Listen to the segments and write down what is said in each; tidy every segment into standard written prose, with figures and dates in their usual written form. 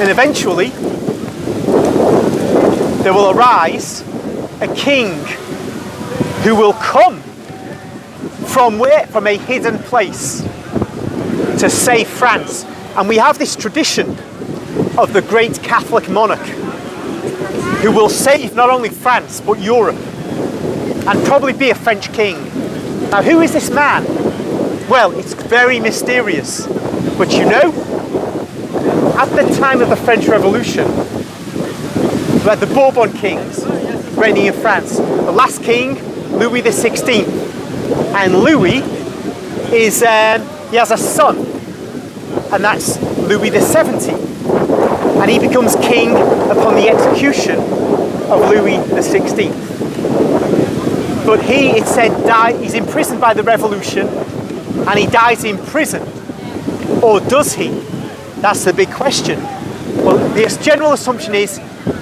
And eventually, there will arise a king who will come from where? From a hidden place to save France. And we have this tradition of the great Catholic monarch who will save not only France but Europe and probably be a French king. Now, who is this man? Well, it's very mysterious, but you know, at the time of the French Revolution, we had the Bourbon kings reigning in France. The last king, Louis XVI, and Louis is he has a son, and that's Louis XVII, and he becomes king upon the execution of Louis XVI. But he, it said, he's imprisoned by the revolution, and he dies in prison. Or does he? That's the big question. Well, the general assumption is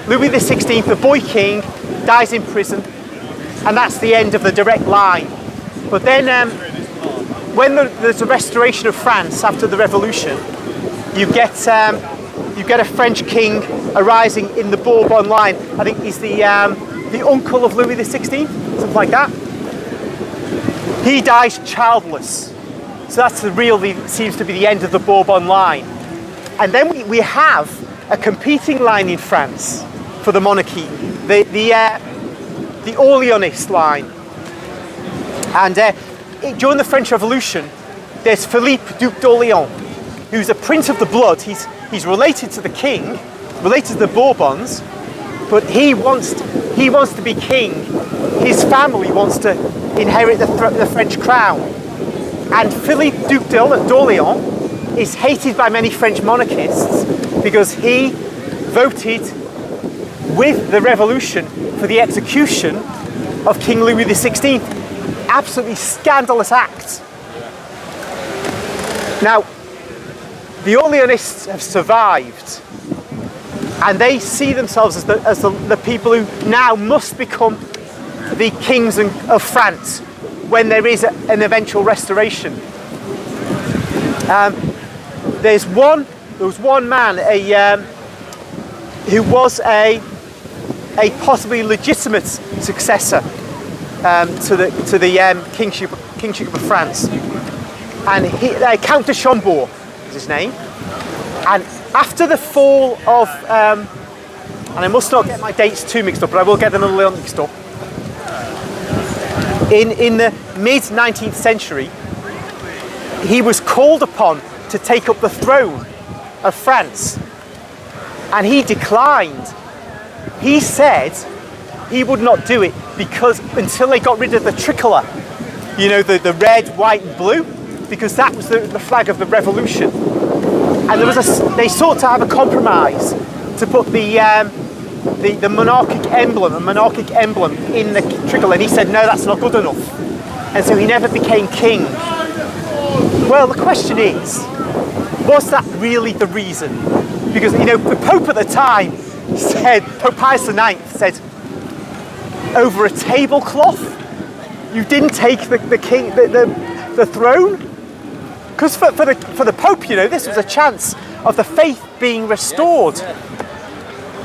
Louis XVI, the boy king, dies in prison, and that's the end of the direct line. But then when there's a restoration of France after the revolution, you get a French king arising in the Bourbon line. I think he's the uncle of Louis XVI, something like that. He dies childless. So that's seems to be the end of the Bourbon line. And then we have a competing line in France for the monarchy, the Orleanist line. And during the French Revolution, there's Philippe, Duc d'Orléans, who's a prince of the blood. He's related to the king, related to the Bourbons, but he wants to be king. His family wants to inherit the French crown. And Philippe, Duc d'Orléans, is hated by many French monarchists because he voted with the revolution for the execution of King Louis XVI. Absolutely scandalous act. Now, the Orleanists have survived, and they see themselves as the people who now must become the kings of France when there is an eventual restoration. There was one man, who was a possibly legitimate successor to the kingship of France, and Count de Chambord is his name. And after the fall of, and I must not get my dates too mixed up, but I will get them a little mixed up. In the mid-19th century, he was called upon to take up the throne of France, and he declined. He said he would not do it because until they got rid of the tricolour, you know, the red, white and blue, because that was the flag of the revolution. And they sought to have a compromise to put the monarchic emblem, in the tricolour, and he said no, that's not good enough, and so he never became king. Well, the question is, was that really the reason? Because, you know, the Pope at the time said, Pope Pius IX said, over a tablecloth, you didn't take the throne? Because for the Pope, you know, this was a chance of the faith being restored.